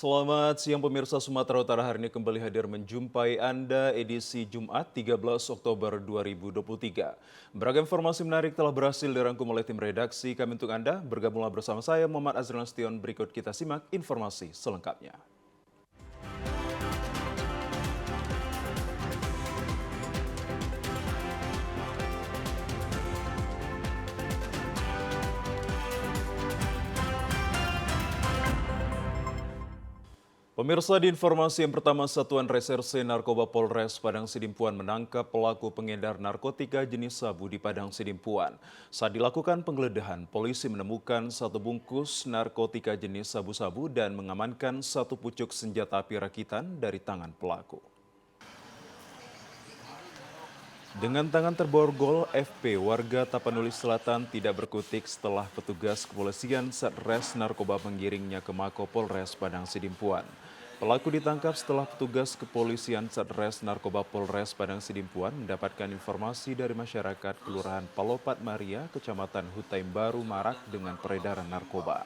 Selamat siang pemirsa. Sumatera Utara hari ini kembali hadir menjumpai Anda edisi Jumat 13 Oktober 2023. Beragam informasi menarik telah berhasil dirangkum oleh tim redaksi kami untuk Anda. Bergabunglah bersama saya Muhammad Azril Nasution. Berikut kita simak informasi selengkapnya. Pemirsa, di informasi yang pertama, Satuan Reserse Narkoba Polres Padang Sidimpuan menangkap pelaku pengedar narkotika jenis sabu di Padang Sidimpuan. Saat dilakukan penggeledahan, polisi menemukan satu bungkus narkotika jenis sabu-sabu dan mengamankan satu pucuk senjata api rakitan dari tangan pelaku. Dengan tangan terborgol, FP warga Tapanuli Selatan tidak berkutik setelah petugas kepolisian Satres Narkoba menggiringnya ke Mako Polres Padang Sidimpuan. Pelaku ditangkap setelah petugas kepolisian Satres Narkoba Polres Padang Sidimpuan mendapatkan informasi dari masyarakat Kelurahan Palopat Maria, Kecamatan Hutaim Baru, Marak dengan peredaran narkoba.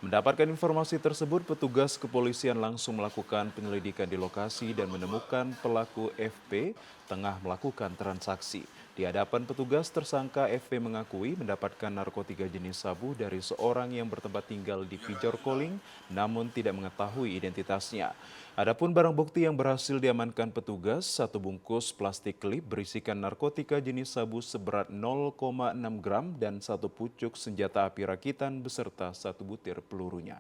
Mendapatkan informasi tersebut, petugas kepolisian langsung melakukan penyelidikan di lokasi dan menemukan pelaku FP tengah melakukan transaksi. Di hadapan petugas, tersangka FP mengakui mendapatkan narkotika jenis sabu dari seorang yang bertempat tinggal di Pijor Koling, namun tidak mengetahui identitasnya. Adapun barang bukti yang berhasil diamankan petugas, satu bungkus plastik klip berisikan narkotika jenis sabu seberat 0,6 gram dan satu pucuk senjata api rakitan beserta satu butir pelurunya.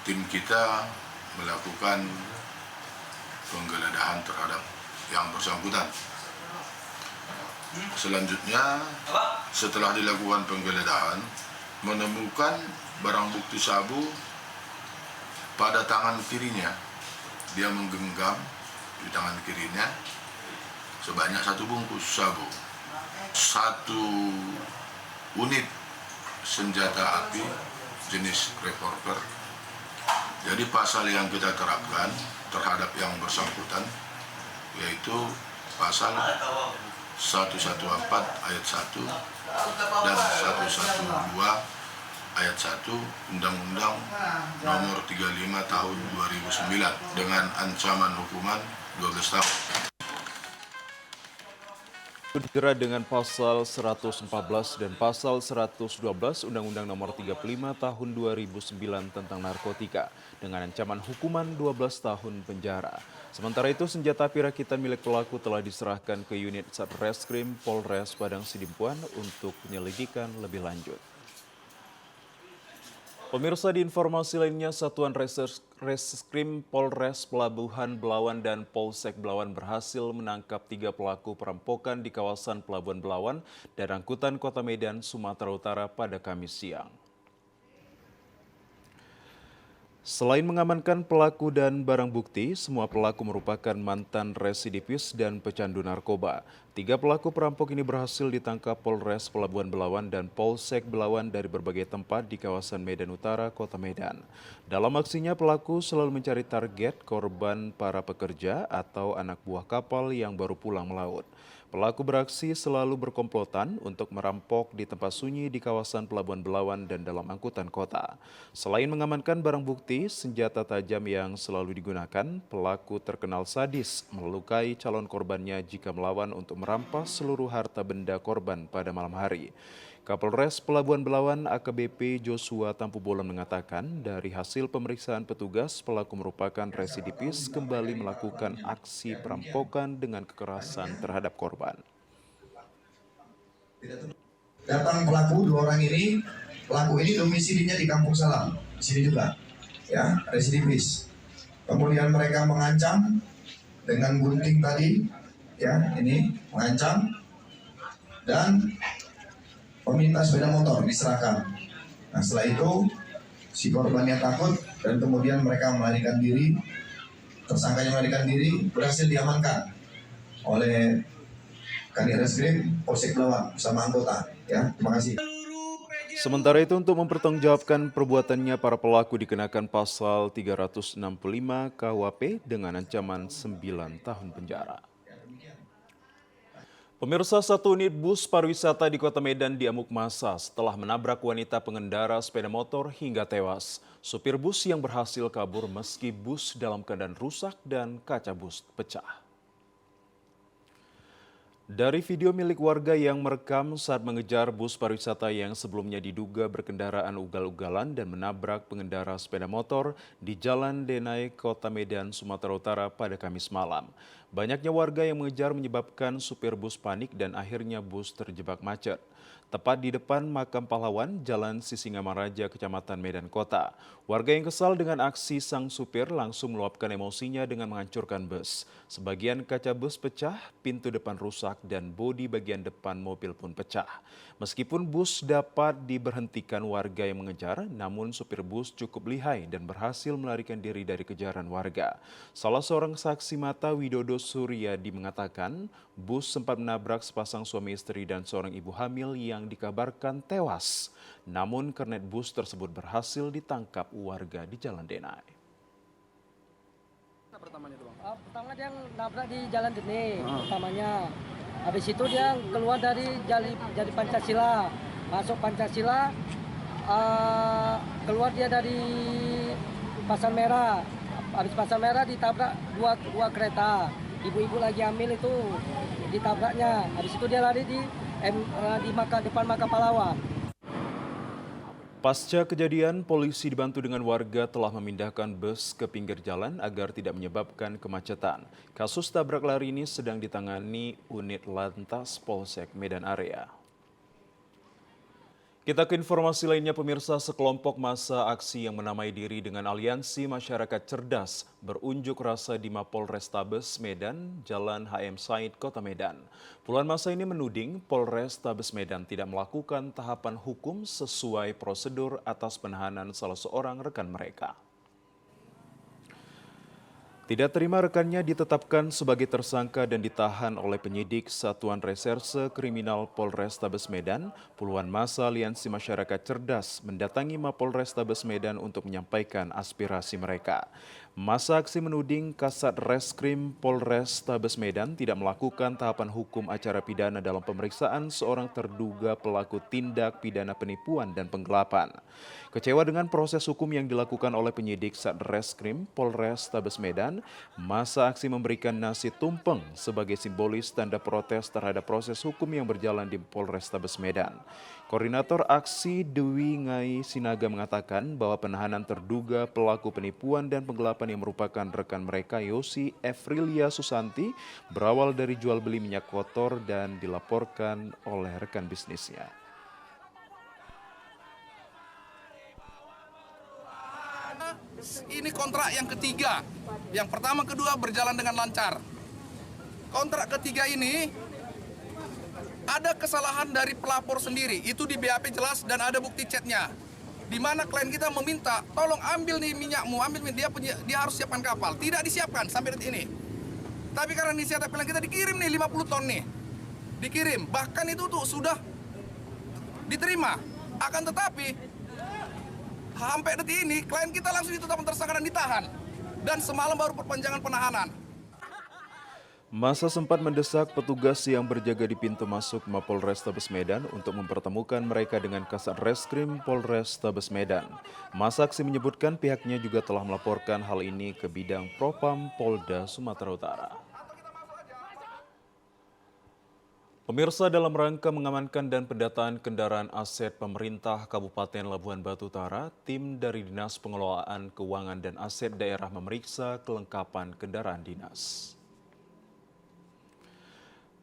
Tim kita melakukan penggeledahan terhadap yang bersangkutan. Selanjutnya, setelah dilakukan penggeledahan, menemukan barang bukti sabu pada tangan kirinya. Dia menggenggam di tangan kirinya sebanyak satu bungkus sabu, satu unit senjata api jenis revolver. Jadi pasal yang kita terapkan terhadap yang bersangkutan yaitu pasal 114 ayat 1 dan 112 ayat 1 Undang-Undang Nomor 35 Tahun 2009 dengan ancaman hukuman 12 tahun. Dijerat dengan pasal 114 dan pasal 112 Undang-Undang Nomor 35 Tahun 2009 tentang narkotika dengan ancaman hukuman 12 tahun penjara. Sementara itu, senjata api rakitan milik pelaku telah diserahkan ke unit Satreskrim Polres Padang Sidimpuan untuk penyelidikan lebih lanjut. Pemirsa, di informasi lainnya, Satuan Reskrim Polres Pelabuhan Belawan dan Polsek Belawan berhasil menangkap 3 pelaku perampokan di kawasan Pelabuhan Belawan dan angkutan Kota Medan, Sumatera Utara pada Kamis siang. Selain mengamankan pelaku dan barang bukti, semua pelaku merupakan mantan residivis dan pecandu narkoba. 3 pelaku perampok ini berhasil ditangkap Polres Pelabuhan Belawan dan Polsek Belawan dari berbagai tempat di kawasan Medan Utara, Kota Medan. Dalam aksinya, pelaku selalu mencari target korban para pekerja atau anak buah kapal yang baru pulang melaut. Pelaku beraksi selalu berkomplotan untuk merampok di tempat sunyi di kawasan Pelabuhan Belawan dan dalam angkutan kota. Selain mengamankan barang bukti, senjata tajam yang selalu digunakan, pelaku terkenal sadis melukai calon korbannya jika melawan untuk merampas seluruh harta benda korban pada malam hari. Kapolres Pelabuhan Belawan AKBP Joshua Tampubolon mengatakan dari hasil pemeriksaan petugas, pelaku merupakan residivis kembali melakukan aksi perampokan dengan kekerasan terhadap korban. Datang pelaku 2 orang ini, pelaku ini domisilinya di Kampung Salam, di sini juga, ya, residivis. Kemudian mereka mengancam dengan gunting tadi, ya, ini mengancam dan meminta sepeda motor diserahkan. Nah, setelah itu si korbannya takut dan kemudian mereka melarikan diri. Tersangkanya melarikan diri, berhasil diamankan oleh Kanit Reskrim Polsek Belawan bersama anggota. Ya, terima kasih. Sementara itu, untuk mempertanggungjawabkan perbuatannya, para pelaku dikenakan pasal 365 KUHP dengan ancaman 9 tahun penjara. Pemirsa, satu unit bus pariwisata di Kota Medan diamuk massa setelah menabrak wanita pengendara sepeda motor hingga tewas. Supir bus yang berhasil kabur meski bus dalam keadaan rusak dan kaca bus pecah. Dari video milik warga yang merekam saat mengejar bus pariwisata yang sebelumnya diduga berkendaraan ugal-ugalan dan menabrak pengendara sepeda motor di Jalan Denai, Kota Medan, Sumatera Utara pada Kamis malam. Banyaknya warga yang mengejar menyebabkan supir bus panik dan akhirnya bus terjebak macet. Tepat di depan makam pahlawan Jalan Sisingamaraja, Kecamatan Medan Kota. Warga yang kesal dengan aksi sang supir langsung meluapkan emosinya dengan menghancurkan bus. Sebagian kaca bus pecah, pintu depan rusak, dan bodi bagian depan mobil pun pecah. Meskipun bus dapat diberhentikan warga yang mengejar, namun supir bus cukup lihai dan berhasil melarikan diri dari kejaran warga. Salah seorang saksi mata, Widodo Suryadi, mengatakan bus sempat menabrak sepasang suami istri dan seorang ibu hamil yang dikabarkan tewas. Namun kernet bus tersebut berhasil ditangkap warga di Jalan Denai. Pertama dia nabrak di Jalan Denai, pertamanya. Habis itu dia keluar dari jadi Pancasila, masuk Pancasila, keluar dia dari Pasar Merah. Habis Pasar Merah ditabrak dua kereta. Ibu-ibu lagi hamil itu ditabraknya. Habis itu dia lari di depan makam pahlawan. Pasca kejadian, polisi dibantu dengan warga telah memindahkan bus ke pinggir jalan agar tidak menyebabkan kemacetan. Kasus tabrak lari ini sedang ditangani unit Lantas Polsek Medan Area. Kita ke informasi lainnya, pemirsa. Sekelompok massa aksi yang menamai diri dengan Aliansi Masyarakat Cerdas berunjuk rasa di Mapolrestabes Medan, Jalan HM Said, Kota Medan. Puluhan massa ini menuding Polrestabes Medan tidak melakukan tahapan hukum sesuai prosedur atas penahanan salah seorang rekan mereka. Tidak terima rekannya ditetapkan sebagai tersangka dan ditahan oleh penyidik Satuan Reserse Kriminal Polrestabes Medan, puluhan massa Aliansi Masyarakat Cerdas mendatangi Mapolrestabes Medan untuk menyampaikan aspirasi mereka. Massa aksi menuding Kasat Reskrim Polrestabes Medan tidak melakukan tahapan hukum acara pidana dalam pemeriksaan seorang terduga pelaku tindak pidana penipuan dan penggelapan. Kecewa dengan proses hukum yang dilakukan oleh penyidik Satreskrim Polrestabes Medan, massa aksi memberikan nasi tumpeng sebagai simbolis tanda protes terhadap proses hukum yang berjalan di Polrestabes Medan. Koordinator aksi Dewi Ngai Sinaga mengatakan bahwa penahanan terduga pelaku penipuan dan penggelapan yang merupakan rekan mereka Yosi Efrilia Susanti berawal dari jual beli minyak kotor dan dilaporkan oleh rekan bisnisnya. Ini kontrak yang ketiga. Yang pertama, kedua berjalan dengan lancar. Kontrak ketiga ini ada kesalahan dari pelapor sendiri. Itu di BAP jelas dan ada bukti chatnya. Di mana klien kita meminta, tolong ambil nih minyakmu, dia harus siapkan kapal. Tidak disiapkan sampai detik ini. Tapi karena inisiatif klien kita dikirim nih 50 ton nih. Dikirim, bahkan itu tuh sudah diterima. Akan tetapi sampai detik ini, klien kita langsung ditetapkan tersangka dan ditahan. Dan semalam baru perpanjangan penahanan. Massa sempat mendesak petugas yang berjaga di pintu masuk Mapolrestabes Medan untuk mempertemukan mereka dengan Kasat Reskrim Polrestabes Medan. Massa aksi menyebutkan pihaknya juga telah melaporkan hal ini ke Bidang Propam Polda Sumatera Utara. Pemirsa, dalam rangka mengamankan dan pendataan kendaraan aset pemerintah Kabupaten Labuhan Batu Utara, tim dari Dinas Pengelolaan Keuangan dan Aset Daerah memeriksa kelengkapan kendaraan dinas.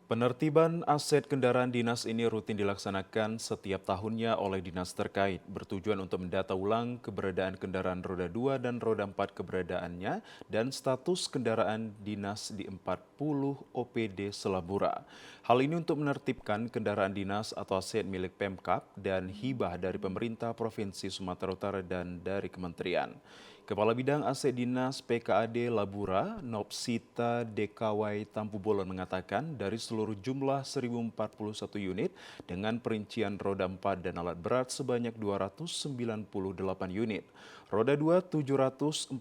Penertiban aset kendaraan dinas ini rutin dilaksanakan setiap tahunnya oleh dinas terkait, bertujuan untuk mendata ulang keberadaan kendaraan roda 2 dan roda 4 keberadaannya dan status kendaraan dinas di 40 OPD Selabura. Hal ini untuk menertibkan kendaraan dinas atau aset milik Pemkab dan hibah dari pemerintah Provinsi Sumatera Utara dan dari kementerian. Kepala Bidang Aset Dinas PKAD Labura, Nopsita Dekawai Tampu Bolon mengatakan dari seluruh jumlah 1041 unit dengan perincian roda 4 dan alat berat sebanyak 298 unit, roda 2 743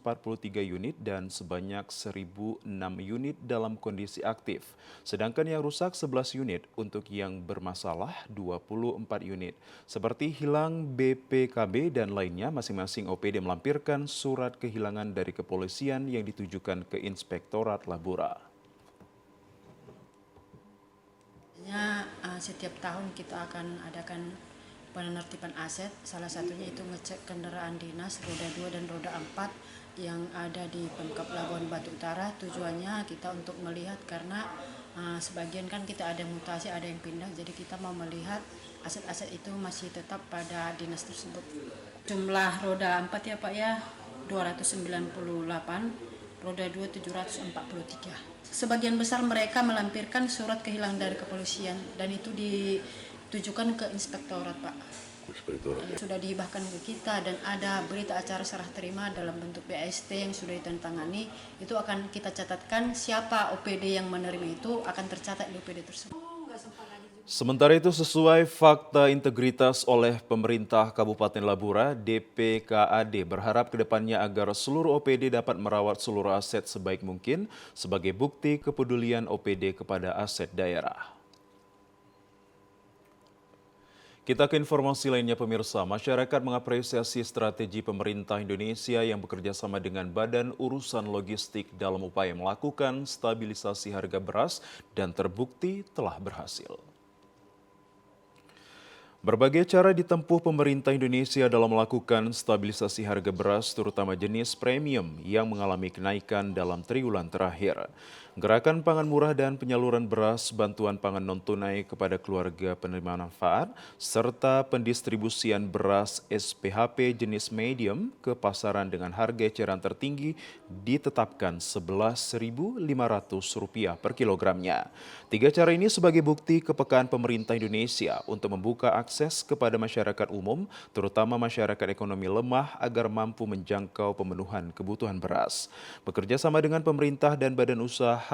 unit dan sebanyak 1006 unit dalam kondisi aktif. Sedangkan yang rusak 11 unit, untuk yang bermasalah 24 unit. Seperti hilang BPKB dan lainnya, masing-masing OPD melampirkan surat kehilangan dari kepolisian yang ditujukan ke Inspektorat Labura. Setiap tahun kita akan adakan penertiban aset, salah satunya itu ngecek kendaraan dinas roda 2 dan roda 4 yang ada di Pemkab Labuan Batu Utara. Tujuannya kita untuk melihat karena sebagian kan kita ada mutasi, ada yang pindah, jadi kita mau melihat aset-aset itu masih tetap pada dinas tersebut. Jumlah roda 4 ya Pak ya, 298, roda 2 743. Sebagian besar mereka melampirkan surat kehilangan dari kepolisian dan itu ditujukan ke inspektorat Pak. Sudah dihibahkan ke kita dan ada berita acara serah terima dalam bentuk BAST yang sudah ditantangani. Itu akan kita catatkan siapa OPD yang menerima itu akan tercatat di OPD tersebut. Sementara itu, sesuai fakta integritas oleh pemerintah Kabupaten Labura, DPKAD berharap kedepannya agar seluruh OPD dapat merawat seluruh aset sebaik mungkin sebagai bukti kepedulian OPD kepada aset daerah. Kita ke informasi lainnya pemirsa, masyarakat mengapresiasi strategi pemerintah Indonesia yang bekerja sama dengan Badan Urusan Logistik dalam upaya melakukan stabilisasi harga beras dan terbukti telah berhasil. Berbagai cara ditempuh pemerintah Indonesia dalam melakukan stabilisasi harga beras, terutama jenis premium yang mengalami kenaikan dalam triwulan terakhir. Gerakan Pangan Murah dan penyaluran beras, bantuan pangan non-tunai kepada keluarga penerima manfaat, serta pendistribusian beras SPHP jenis medium ke pasaran dengan harga eceran tertinggi ditetapkan Rp11.500 per kilogramnya. Tiga cara ini sebagai bukti kepekaan pemerintah Indonesia untuk membuka akses kepada masyarakat umum, terutama masyarakat ekonomi lemah agar mampu menjangkau pemenuhan kebutuhan beras. Bekerja sama dengan pemerintah dan badan usaha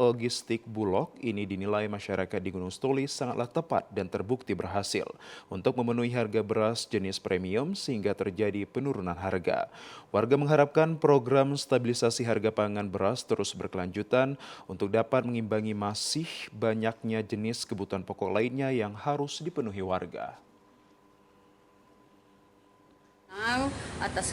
logistik Bulog, ini dinilai masyarakat di Gunung Stolis sangatlah tepat dan terbukti berhasil untuk memenuhi harga beras jenis premium sehingga terjadi penurunan harga. Warga mengharapkan program stabilisasi harga pangan beras terus berkelanjutan untuk dapat mengimbangi masih banyaknya jenis kebutuhan pokok lainnya yang harus dipenuhi warga. Atas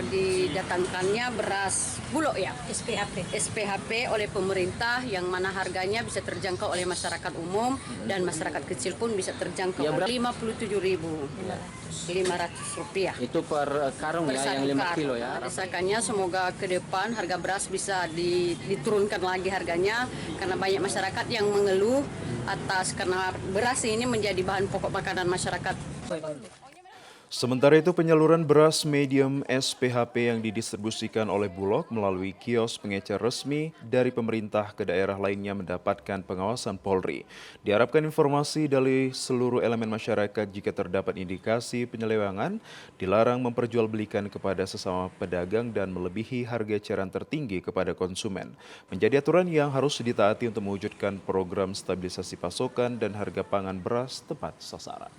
didatangkannya beras Bulog ya, SPHP oleh pemerintah yang mana harganya bisa terjangkau oleh masyarakat umum dan masyarakat kecil pun bisa terjangkau. Ya, Rp57.500. Itu per karung ya, yang 5 kilo ya. Desakannya semoga ke depan harga beras bisa diturunkan lagi harganya karena banyak masyarakat yang mengeluh karena beras ini menjadi bahan pokok makanan masyarakat. Sementara itu, penyaluran beras medium SPHP yang didistribusikan oleh Bulog melalui kios pengecer resmi dari pemerintah ke daerah lainnya mendapatkan pengawasan Polri. Diharapkan informasi dari seluruh elemen masyarakat jika terdapat indikasi penyelewengan, dilarang memperjualbelikan kepada sesama pedagang dan melebihi harga eceran tertinggi kepada konsumen. Menjadi aturan yang harus ditaati untuk mewujudkan program stabilisasi pasokan dan harga pangan beras tepat sasaran.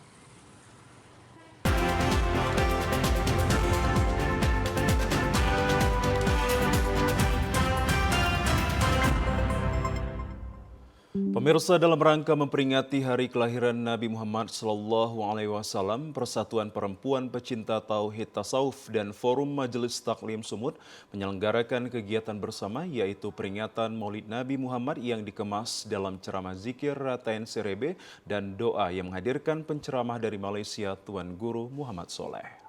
Pemirsa, dalam rangka memperingati hari kelahiran Nabi Muhammad SAW, Persatuan Perempuan Pecinta Tauhid Tasawuf dan Forum Majelis Taklim Sumut menyelenggarakan kegiatan bersama yaitu peringatan Maulid Nabi Muhammad yang dikemas dalam ceramah zikir Ratain Serebe dan doa yang menghadirkan penceramah dari Malaysia Tuan Guru Muhammad Soleh.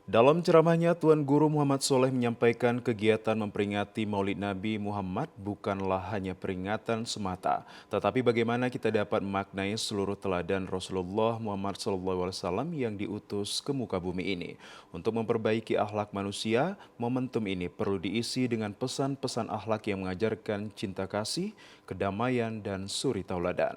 Dalam ceramahnya, Tuan Guru Muhammad Soleh menyampaikan kegiatan memperingati Maulid Nabi Muhammad bukanlah hanya peringatan semata, tetapi bagaimana kita dapat memaknai seluruh teladan Rasulullah Muhammad SAW yang diutus ke muka bumi ini. Untuk memperbaiki akhlak manusia, momentum ini perlu diisi dengan pesan-pesan akhlak yang mengajarkan cinta kasih, kedamaian, dan suri tauladan.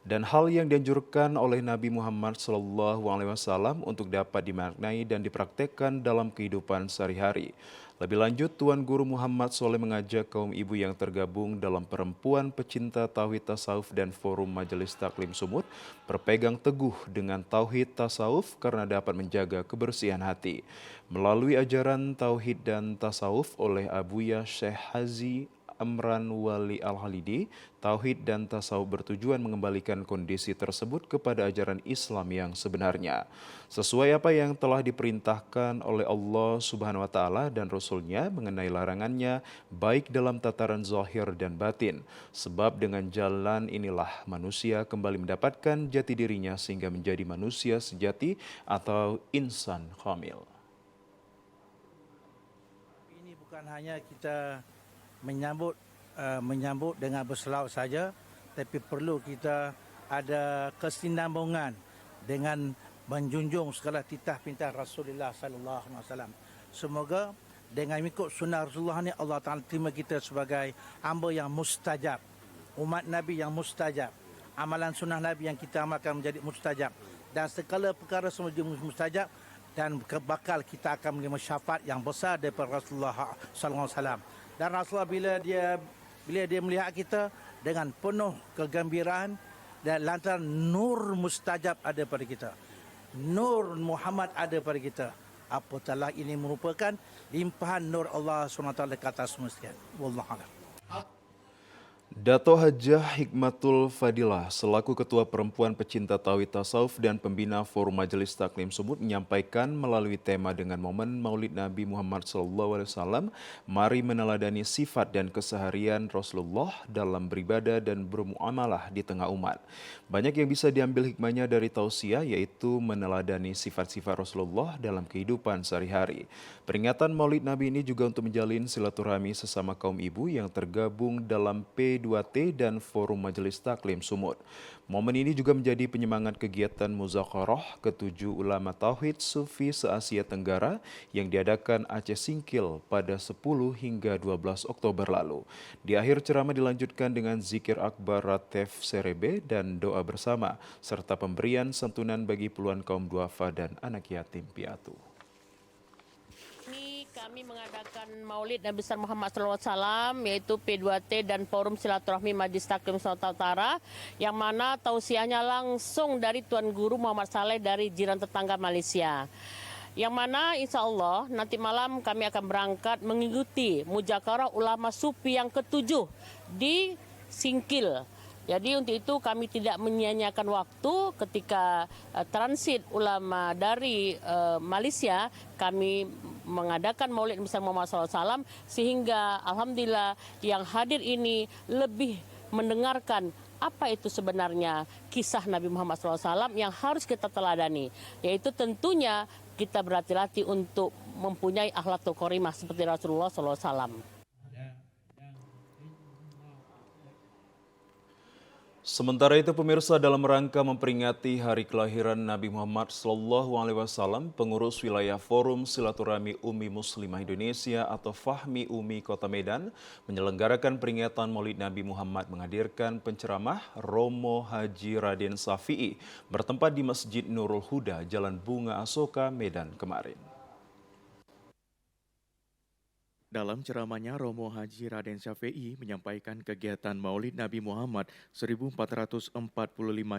dan hal yang dianjurkan oleh Nabi Muhammad SAW untuk dapat dimaknai dan dipraktekkan dalam kehidupan sehari-hari. Lebih lanjut, Tuan Guru Muhammad Soleh mengajak kaum ibu yang tergabung dalam Perempuan Pecinta Tauhid Tasawuf dan Forum Majelis Taklim Sumut berpegang teguh dengan Tauhid Tasawuf karena dapat menjaga kebersihan hati. Melalui ajaran Tauhid dan Tasawuf oleh Abuya Syekh Haji Amran Wali Al-Halidi, Tauhid dan Tasawuf bertujuan mengembalikan kondisi tersebut kepada ajaran Islam yang sebenarnya. Sesuai apa yang telah diperintahkan oleh Allah Subhanahu wa Ta'ala dan Rasul-Nya mengenai larangannya, baik dalam tataran zahir dan batin. Sebab dengan jalan inilah manusia kembali mendapatkan jati dirinya sehingga menjadi manusia sejati atau insan kamil. Ini bukan hanya kita menyambut dengan berselawat saja, tapi perlu kita ada kesinambungan dengan menjunjung segala titah perintah Rasulullah sallallahu alaihi wasallam. Semoga dengan mengikut sunnah Rasulullah ni Allah Taala terima kita sebagai hamba yang mustajab, umat Nabi yang mustajab, amalan sunnah Nabi yang kita amalkan menjadi mustajab, dan segala perkara semua menjadi mustajab, dan bakal kita akan menerima syafaat yang besar daripada Rasulullah sallallahu alaihi wasallam. Dan Rasulullah bila dia melihat kita dengan penuh kegembiraan dan lantaran nur mustajab ada pada kita. Nur Muhammad ada pada kita. Apatah ini merupakan limpahan nur Allah SWT ke atas semua sekalian. Wallahu a'lam. Dato Hajah Hikmatul Fadilah selaku Ketua Perempuan Pecinta Tauhid Tasawuf dan Pembina Forum Majelis Taklim Sumut menyampaikan melalui tema dengan momen Maulid Nabi Muhammad SAW, mari meneladani sifat dan keseharian Rasulullah dalam beribadah dan bermuamalah di tengah umat. Banyak yang bisa diambil hikmahnya dari tausiah, yaitu meneladani sifat-sifat Rasulullah dalam kehidupan sehari-hari. Peringatan Maulid Nabi ini juga untuk menjalin silaturahmi sesama kaum ibu yang tergabung dalam P2T dan Forum Majelis Taklim Sumut. Momen ini juga menjadi penyemangat kegiatan Muzakarah ke-7 Ulama Tauhid Sufi se-Asia Tenggara yang diadakan Aceh Singkil pada 10 hingga 12 Oktober lalu. Di akhir ceramah dilanjutkan dengan zikir akbar Ratef Serebe dan doa bersama, serta pemberian santunan bagi puluhan kaum duafa dan anak yatim piatu. Kami mengadakan Maulid Nabi besar Muhammad SAW, yaitu P2T dan Forum Silaturahmi Majelis Taklim Sumatera Utara, yang mana tausiahnya langsung dari Tuan Guru Muhammad Saleh dari jiran tetangga Malaysia. Yang mana insya Allah nanti malam kami akan berangkat mengikuti Muzakarah Ulama Sufi yang ke-7 di Singkil. Jadi untuk itu kami tidak menyia-nyiakan waktu ketika transit ulama dari Malaysia, kami mengadakan Maulid besar Muhammad SAW, sehingga alhamdulillah yang hadir ini lebih mendengarkan apa itu sebenarnya kisah Nabi Muhammad SAW yang harus kita teladani, yaitu tentunya kita berhati-hati untuk mempunyai akhlakul karimah seperti Rasulullah SAW. Sementara itu pemirsa, dalam rangka memperingati hari kelahiran Nabi Muhammad SAW, pengurus wilayah Forum Silaturahmi Umi Muslimah Indonesia atau Fahmi Umi Kota Medan menyelenggarakan peringatan Maulid Nabi Muhammad menghadirkan penceramah Romo Haji Raden Safi'i bertempat di Masjid Nurul Huda, Jalan Bunga Asoka, Medan kemarin. Dalam ceramahnya, Romo Haji Raden Syafi'i menyampaikan kegiatan Maulid Nabi Muhammad 1445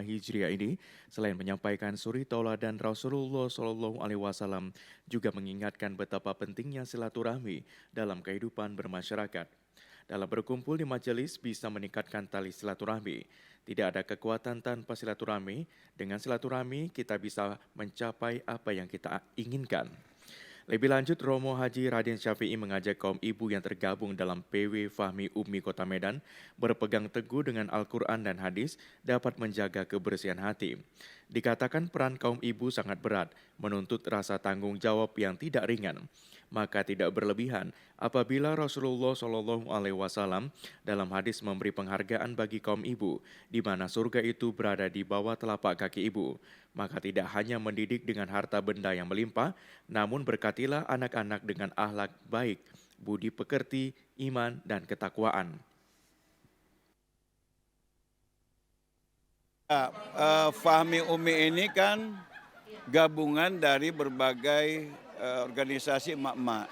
Hijriah ini, selain menyampaikan suri tauladan Rasulullah SAW, juga mengingatkan betapa pentingnya silaturahmi dalam kehidupan bermasyarakat. Dalam berkumpul di majelis bisa meningkatkan tali silaturahmi. Tidak ada kekuatan tanpa silaturahmi. Dengan silaturahmi kita bisa mencapai apa yang kita inginkan. Lebih lanjut, Romo Haji Raden Syafi'i mengajak kaum ibu yang tergabung dalam PW Fahmi Umi Kota Medan berpegang teguh dengan Al-Quran dan hadis dapat menjaga kebersihan hati. Dikatakan peran kaum ibu sangat berat, menuntut rasa tanggung jawab yang tidak ringan. Maka tidak berlebihan apabila Rasulullah SAW dalam hadis memberi penghargaan bagi kaum ibu, di mana surga itu berada di bawah telapak kaki ibu. Maka tidak hanya mendidik dengan harta benda yang melimpah, namun berkatilah anak-anak dengan akhlak baik, budi pekerti, iman, dan ketakwaan. Fahmi Umi ini kan gabungan dari berbagai organisasi emak-emak.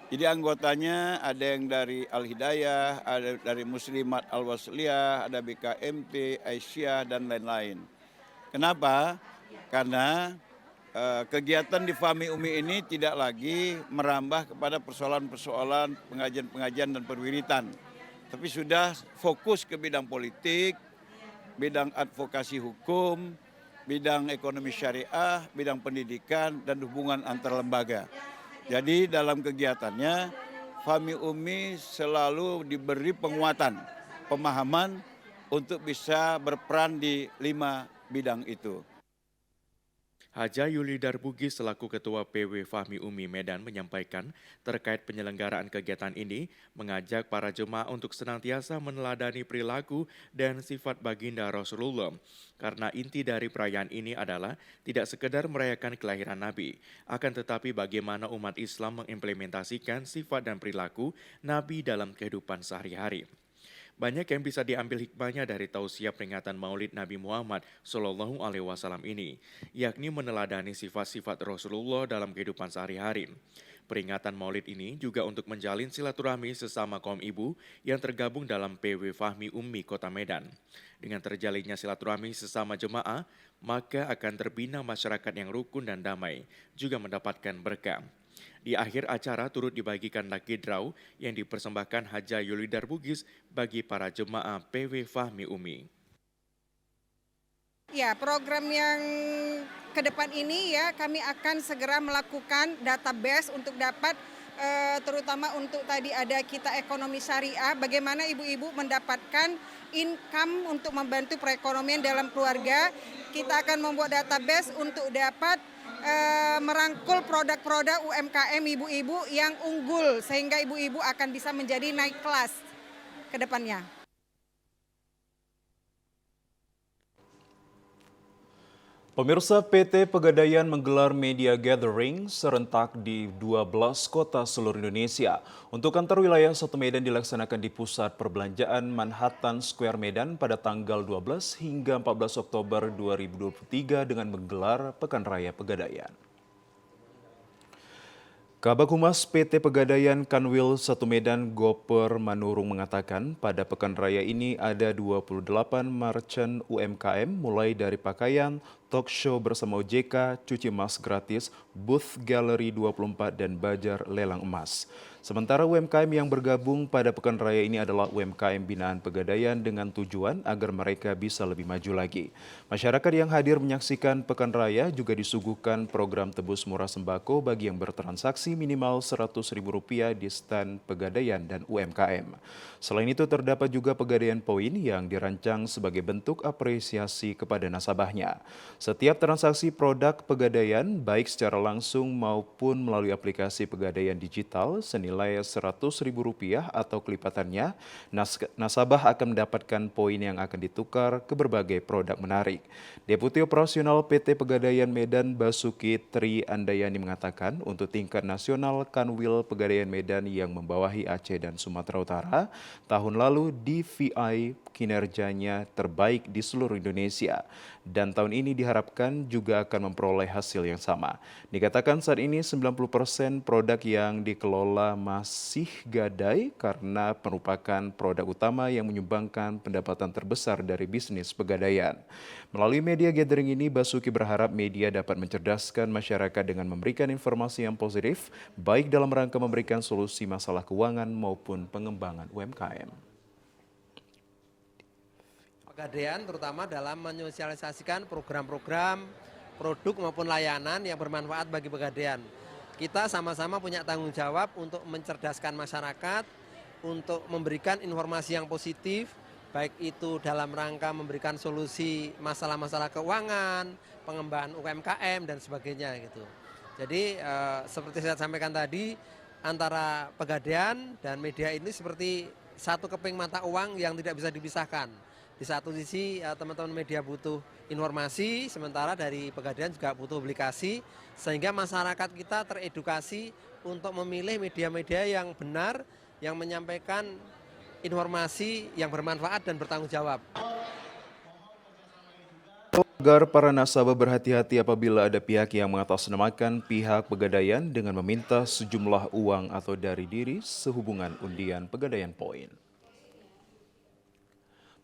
Jadi anggotanya ada yang dari Al-Hidayah, ada dari Muslimat Al-Wasliyah, ada BKMP, Aisyah, dan lain-lain. Kenapa? Karena kegiatan di Fahmi Umi ini tidak lagi merambah kepada persoalan-persoalan pengajian-pengajian dan perwiritan. Tapi sudah fokus ke bidang politik, bidang advokasi hukum, bidang ekonomi syariah, bidang pendidikan, dan hubungan antar lembaga. Jadi dalam kegiatannya, Fahmi Umi selalu diberi penguatan, pemahaman untuk bisa berperan di 5 bidang itu. Haja Yuli Darbugis selaku Ketua PW Fahmi Umi Medan menyampaikan terkait penyelenggaraan kegiatan ini mengajak para jemaah untuk senantiasa meneladani perilaku dan sifat baginda Rasulullah. Karena inti dari perayaan ini adalah tidak sekedar merayakan kelahiran Nabi, akan tetapi bagaimana umat Islam mengimplementasikan sifat dan perilaku Nabi dalam kehidupan sehari-hari. Banyak yang bisa diambil hikmahnya dari tausiah peringatan Maulid Nabi Muhammad Shallallahu Alaihi Wasallam ini, yakni meneladani sifat-sifat Rasulullah dalam kehidupan sehari-hari. Peringatan Maulid ini juga untuk menjalin silaturahmi sesama kaum ibu yang tergabung dalam PW Fahmi Umi Kota Medan. Dengan terjalinnya silaturahmi sesama jemaah, maka akan terbina masyarakat yang rukun dan damai, juga mendapatkan berkah. Di akhir acara turut dibagikan lucky draw yang dipersembahkan Haja Yuli Darbugis bagi para jemaah PW Fahmi Umi. Ya, program yang ke depan ini ya kami akan segera melakukan database untuk dapat terutama untuk tadi ada kita ekonomi syariah, bagaimana ibu-ibu mendapatkan income untuk membantu perekonomian dalam keluarga. Kita akan membuat database untuk dapat merangkul produk-produk UMKM ibu-ibu yang unggul sehingga ibu-ibu akan bisa menjadi naik kelas ke depannya. Pemirsa, PT Pegadaian menggelar media gathering serentak di 12 kota seluruh Indonesia. Untuk kantor wilayah 1 Medan dilaksanakan di Pusat Perbelanjaan Manhattan Square Medan pada tanggal 12 hingga 14 Oktober 2023 dengan menggelar Pekan Raya Pegadaian. Kabag Humas PT Pegadaian Kanwil 1 Medan Goper Manurung mengatakan pada Pekan Raya ini ada 28 merchant UMKM mulai dari pakaian, talk show bersama OJK, cuci emas gratis, booth galeri 24 dan bajar lelang emas. Sementara UMKM yang bergabung pada Pekan Raya ini adalah UMKM binaan Pegadaian dengan tujuan agar mereka bisa lebih maju lagi. Masyarakat yang hadir menyaksikan Pekan Raya juga disuguhkan program tebus murah sembako bagi yang bertransaksi minimal Rp100.000 di stand Pegadaian dan UMKM. Selain itu terdapat juga Pegadaian Poin yang dirancang sebagai bentuk apresiasi kepada nasabahnya. Setiap transaksi produk Pegadaian baik secara langsung maupun melalui aplikasi Pegadaian digital senilai Rp100.000 atau kelipatannya, nasabah akan mendapatkan poin yang akan ditukar ke berbagai produk menarik. Deputi Operasional PT Pegadaian Medan Basuki Tri Andayani mengatakan untuk tingkat nasional Kanwil Pegadaian Medan yang membawahi Aceh dan Sumatera Utara, tahun lalu DVI kinerjanya terbaik di seluruh Indonesia. Dan tahun ini diharapkan juga akan memperoleh hasil yang sama. Dikatakan saat ini 90% produk yang dikelola masih gadai karena merupakan produk utama yang menyumbangkan pendapatan terbesar dari bisnis Pegadaian. Melalui media gathering ini, Basuki berharap media dapat mencerdaskan masyarakat dengan memberikan informasi yang positif, baik dalam rangka memberikan solusi masalah keuangan maupun pengembangan UMKM. Pegadaian terutama dalam menyosialisasikan program-program, produk maupun layanan yang bermanfaat bagi Pegadaian. Kita sama-sama punya tanggung jawab untuk mencerdaskan masyarakat, untuk memberikan informasi yang positif, baik itu dalam rangka memberikan solusi masalah-masalah keuangan, pengembangan UMKM dan sebagainya gitu. Jadi seperti saya sampaikan tadi, antara Pegadaian dan media ini seperti satu keping mata uang yang tidak bisa dipisahkan. Di satu sisi teman-teman media butuh informasi, sementara dari Pegadaian juga butuh publikasi, sehingga masyarakat kita teredukasi untuk memilih media-media yang benar, yang menyampaikan informasi yang bermanfaat dan bertanggung jawab. Agar para nasabah berhati-hati apabila ada pihak yang mengatasnamakan pihak Pegadaian dengan meminta sejumlah uang atau dari diri sehubungan undian Pegadaian Poin.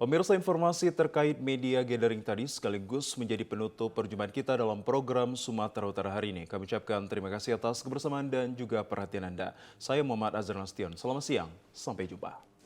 Pemirsa, informasi terkait media gathering tadi sekaligus menjadi penutup perjumpaan kita dalam program Sumatera Utara hari ini. Kami ucapkan terima kasih atas kebersamaan dan juga perhatian Anda. Saya Muhammad Azhar Nasution. Selamat siang, sampai jumpa.